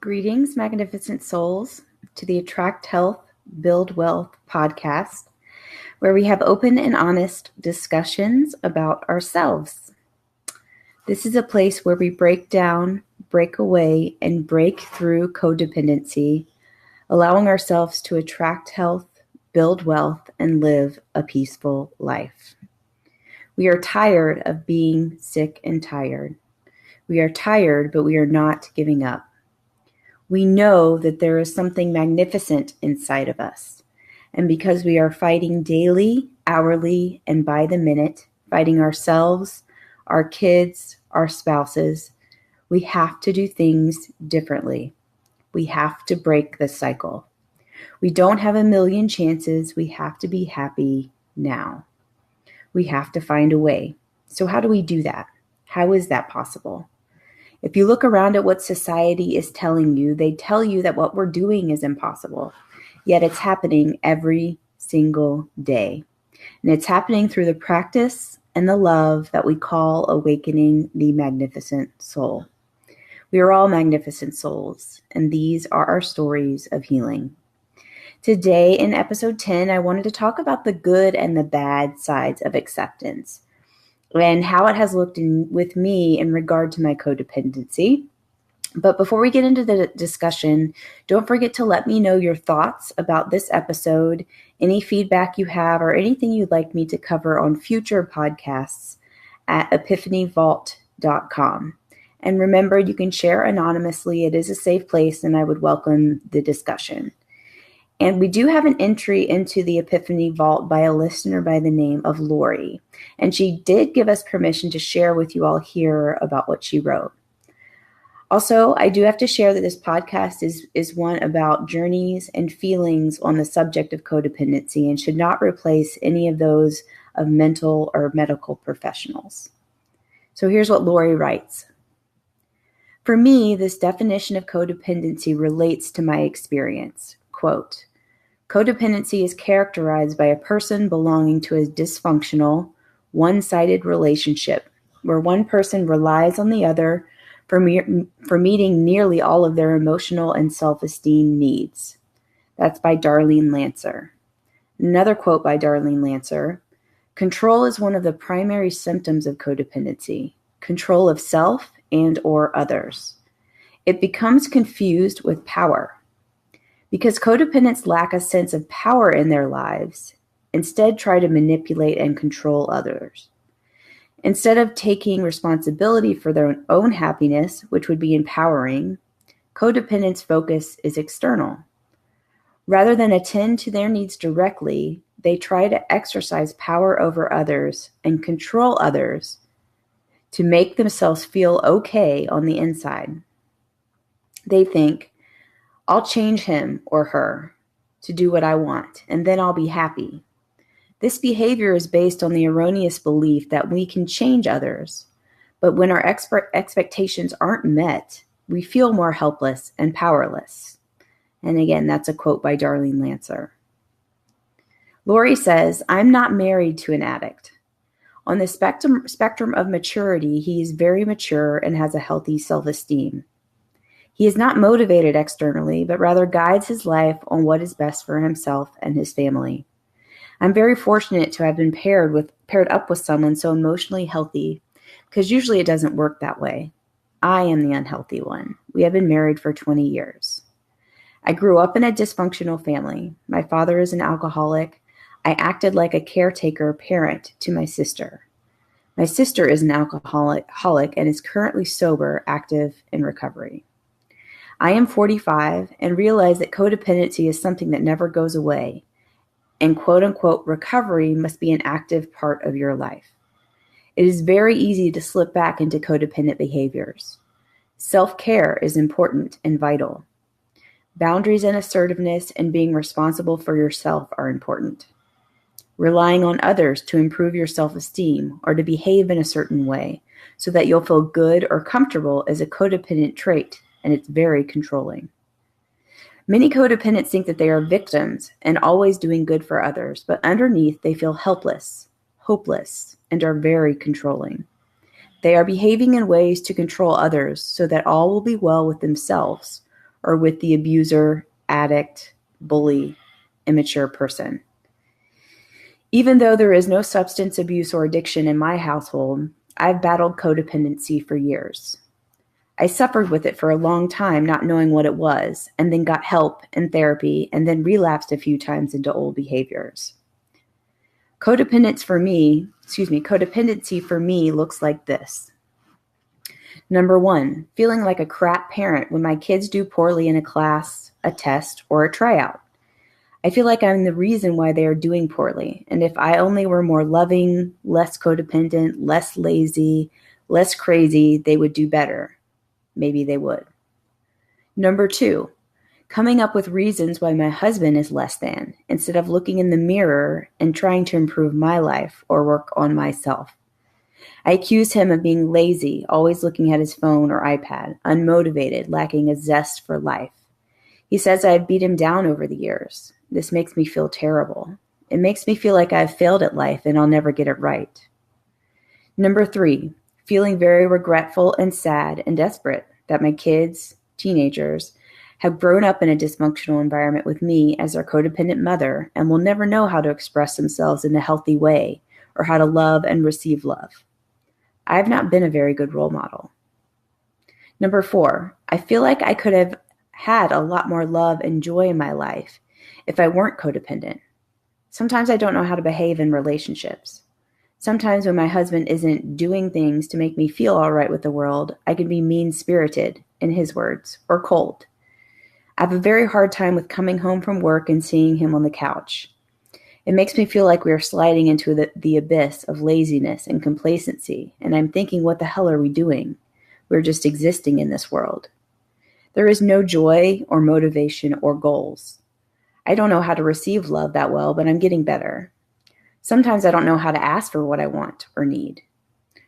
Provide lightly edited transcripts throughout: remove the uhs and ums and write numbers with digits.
Greetings, magnificent souls, to the Attract Health, Build Wealth podcast, where we have open and honest discussions about ourselves. This is a place where we break down, break away, and break through codependency, allowing ourselves to attract health, build wealth, and live a peaceful life. We are tired of being sick and tired. We are tired, but we are not giving up. We know that there is something magnificent inside of us. And because we are fighting daily, hourly, and by the minute, fighting ourselves, our kids, our spouses, we have to do things differently. We have to break the cycle. We don't have a million chances. We have to be happy now. We have to find a way. So how do we do that? How is that possible? If you look around at what society is telling you, they tell you that what we're doing is impossible, yet it's happening every single day. And it's happening through the practice and the love that we call awakening the magnificent soul. We are all magnificent souls, and these are our stories of healing. Today, in episode 10, I wanted to talk about the good and the bad sides of acceptance, and how it has looked with me in regard to my codependency. But before we get into the discussion, don't forget to let me know your thoughts about this episode, any feedback you have, or anything you'd like me to cover on future podcasts at epiphanyvault.com. And remember, you can share anonymously. It is a safe place, and I would welcome the discussion. And we do have an entry into the Epiphany Vault by a listener by the name of Lori. And she did give us permission to share with you all here about what she wrote. Also, I do have to share that this podcast is one about journeys and feelings on the subject of codependency and should not replace any of those of mental or medical professionals. So here's what Lori writes. For me, this definition of codependency relates to my experience. Quote, codependency is characterized by a person belonging to a dysfunctional, one-sided relationship where one person relies on the other for meeting nearly all of their emotional and self-esteem needs. That's by Darlene Lancer. Another quote by Darlene Lancer, control is one of the primary symptoms of codependency, control of self and or others. It becomes confused with power. Because codependents lack a sense of power in their lives, instead try to manipulate and control others. Instead of taking responsibility for their own happiness, which would be empowering, codependents' focus is external. Rather than attend to their needs directly, they try to exercise power over others and control others to make themselves feel okay on the inside. They think, I'll change him or her to do what I want, and then I'll be happy. This behavior is based on the erroneous belief that we can change others, but when our expectations aren't met, we feel more helpless and powerless. And again, that's a quote by Darlene Lancer. Lori says, I'm not married to an addict. On the spectrum of maturity, he is very mature and has a healthy self-esteem. He is not motivated externally, but rather guides his life on what is best for himself and his family. I'm very fortunate to have been paired up with someone so emotionally healthy, because usually it doesn't work that way. I am the unhealthy one. We have been married for 20 years. I grew up in a dysfunctional family. My father is an alcoholic. I acted like a caretaker parent to my sister. My sister is an alcoholic and is currently sober, active, in recovery. I am 45 and realize that codependency is something that never goes away, and quote-unquote recovery must be an active part of your life. It is very easy to slip back into codependent behaviors. Self-care is important and vital. Boundaries and assertiveness and being responsible for yourself are important. Relying on others to improve your self-esteem or to behave in a certain way so that you'll feel good or comfortable is a codependent trait, and it's very controlling. Many codependents think that they are victims and always doing good for others, but underneath they feel helpless, hopeless, and are very controlling. They are behaving in ways to control others so that all will be well with themselves, or with the abuser, addict, bully, immature person. Even though there is no substance abuse or addiction in my household, I've battled codependency for years. I suffered with it for a long time, not knowing what it was, and then got help and therapy, and then relapsed a few times into old behaviors. Codependency for me looks like this. Number 1, feeling like a crap parent when my kids do poorly in a class, a test, or a tryout. I feel like I'm the reason why they are doing poorly, and if I only were more loving, less codependent, less lazy, less crazy, they would do better. Maybe they would. Number 2, coming up with reasons why my husband is less than, instead of looking in the mirror and trying to improve my life or work on myself. I accuse him of being lazy, always looking at his phone or iPad, unmotivated, lacking a zest for life. He says I've beat him down over the years. This makes me feel terrible. It makes me feel like I've failed at life and I'll never get it right. Number 3, feeling very regretful and sad and desperate that my kids, teenagers, have grown up in a dysfunctional environment with me as their codependent mother and will never know how to express themselves in a healthy way or how to love and receive love. I have not been a very good role model. Number 4, I feel like I could have had a lot more love and joy in my life if I weren't codependent. Sometimes I don't know how to behave in relationships. Sometimes when my husband isn't doing things to make me feel all right with the world, I can be mean-spirited, in his words, or cold. I have a very hard time with coming home from work and seeing him on the couch. It makes me feel like we are sliding into the abyss of laziness and complacency, and I'm thinking, what the hell are we doing? We're just existing in this world. There is no joy or motivation or goals. I don't know how to receive love that well, but I'm getting better. Sometimes I don't know how to ask for what I want or need.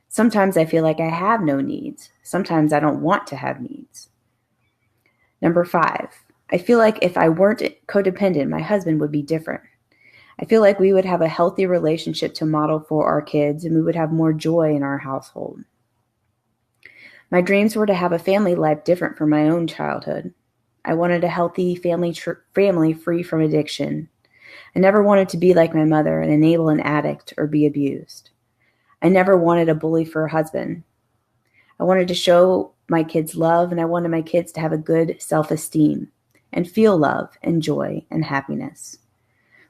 Sometimes I feel like I have no needs. Sometimes I don't want to have needs. Number 5, I feel like if I weren't codependent, my husband would be different. I feel like we would have a healthy relationship to model for our kids, and we would have more joy in our household. My dreams were to have a family life different from my own childhood. I wanted a healthy family free from addiction. I never wanted to be like my mother and enable an addict or be abused. I never wanted a bully for a husband. I wanted to show my kids love, and I wanted my kids to have a good self-esteem and feel love and joy and happiness.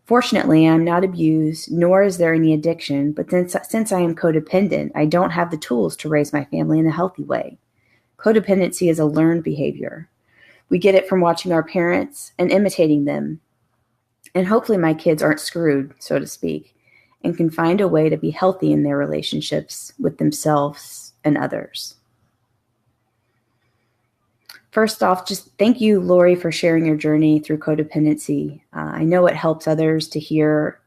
Fortunately, I'm not abused, nor is there any addiction, but since I am codependent, I don't have the tools to raise my family in a healthy way. Codependency is a learned behavior. We get it from watching our parents and imitating them. And hopefully my kids aren't screwed, so to speak, and can find a way to be healthy in their relationships with themselves and others. First off, just thank you, Lori, for sharing your journey through codependency. I know it helps others to hear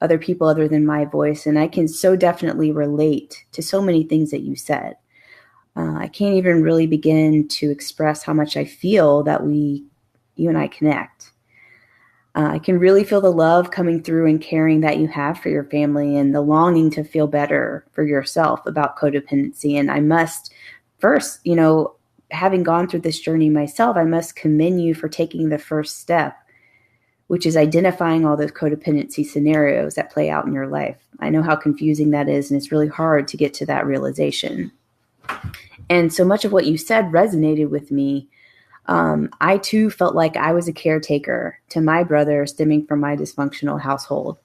other people other than my voice, and I can so definitely relate to so many things that you said. I can't even really begin to express how much I feel that you and I connect. I can really feel the love coming through and caring that you have for your family and the longing to feel better for yourself about codependency. And I must first, having gone through this journey myself, I must commend you for taking the first step, which is identifying all those codependency scenarios that play out in your life. I know how confusing that is, and it's really hard to get to that realization. And so much of what you said resonated with me. I too felt like I was a caretaker to my brother stemming from my dysfunctional household.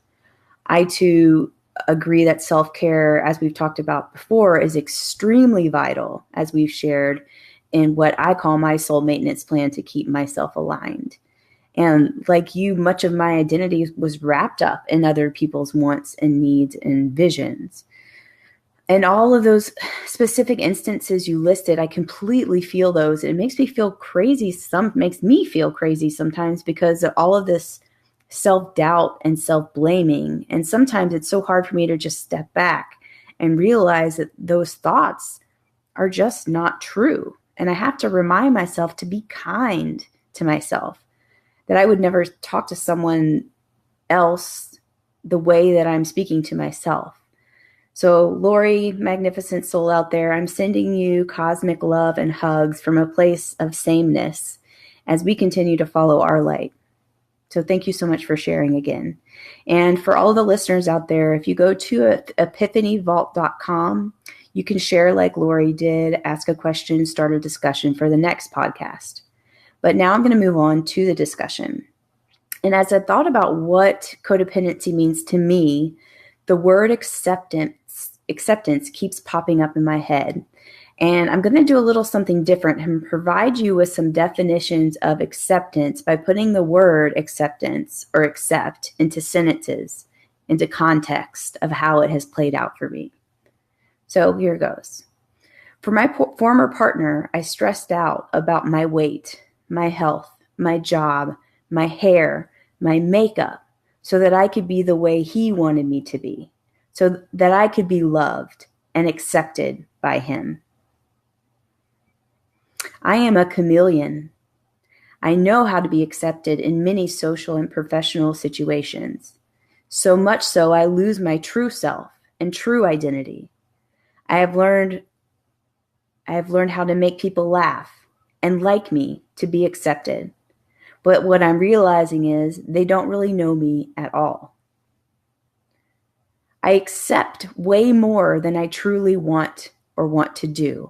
I too agree that self-care, as we've talked about before, is extremely vital, as we've shared, in what I call my soul maintenance plan to keep myself aligned. And like you, much of my identity was wrapped up in other people's wants and needs and visions. And all of those specific instances you listed, I completely feel those. It makes me feel crazy. Makes me feel crazy sometimes because of all of this self-doubt and self-blaming. And sometimes it's so hard for me to just step back and realize that those thoughts are just not true. And I have to remind myself to be kind to myself, that I would never talk to someone else the way that I'm speaking to myself. So Lori, magnificent soul out there, I'm sending you cosmic love and hugs from a place of sameness as we continue to follow our light. So thank you so much for sharing again. And for all the listeners out there, if you go to epiphanyvault.com, you can share like Lori did, ask a question, start a discussion for the next podcast. But now I'm going to move on to the discussion. And as I thought about what codependency means to me, the word acceptance keeps popping up in my head. And I'm going to do a little something different and provide you with some definitions of acceptance by putting the word acceptance or accept into sentences, into context of how it has played out for me. So here goes. For my former partner, I stressed out about my weight, my health, my job, my hair, my makeup, so that I could be the way he wanted me to be, so that I could be loved and accepted by him. I am a chameleon. I know how to be accepted in many social and professional situations, so much so I lose my true self and true identity. I have learned how to make people laugh and like me to be accepted. But what I'm realizing is they don't really know me at all. I accept way more than I truly want or want to do.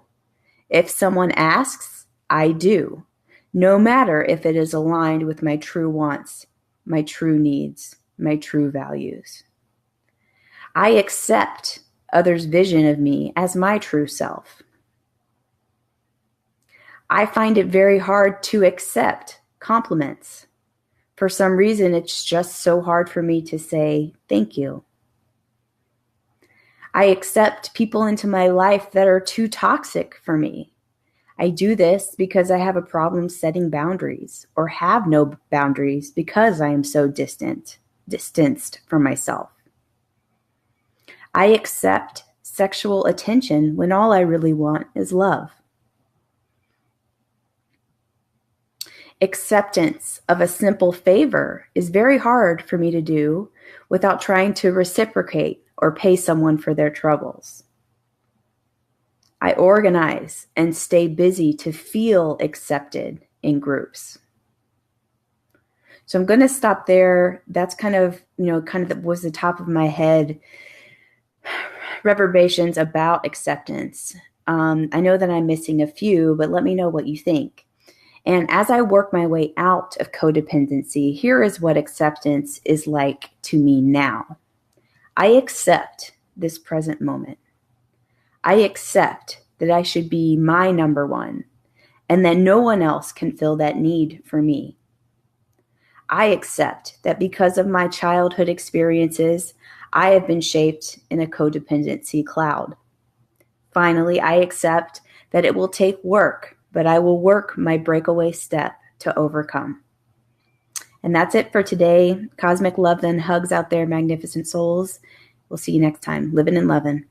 If someone asks, I do, no matter if it is aligned with my true wants, my true needs, my true values. I accept others' vision of me as my true self. I find it very hard to accept compliments. For some reason, it's just so hard for me to say thank you. I accept people into my life that are too toxic for me. I do this because I have a problem setting boundaries or have no boundaries because I am so distanced from myself. I accept sexual attention when all I really want is love. Acceptance of a simple favor is very hard for me to do without trying to reciprocate or pay someone for their troubles. I organize and stay busy to feel accepted in groups. So I'm going to stop there. That's kind of was the top of my head reverberations about acceptance. I know that I'm missing a few, but let me know what you think. And as I work my way out of codependency, here is what acceptance is like to me now. I accept this present moment. I accept that I should be my number one and that no one else can fill that need for me. I accept that because of my childhood experiences, I have been shaped in a codependency cloud. Finally, I accept that it will take work, but I will work my breakaway step to overcome. And that's it for today. Cosmic love and hugs out there, magnificent souls. We'll see you next time. Living and loving.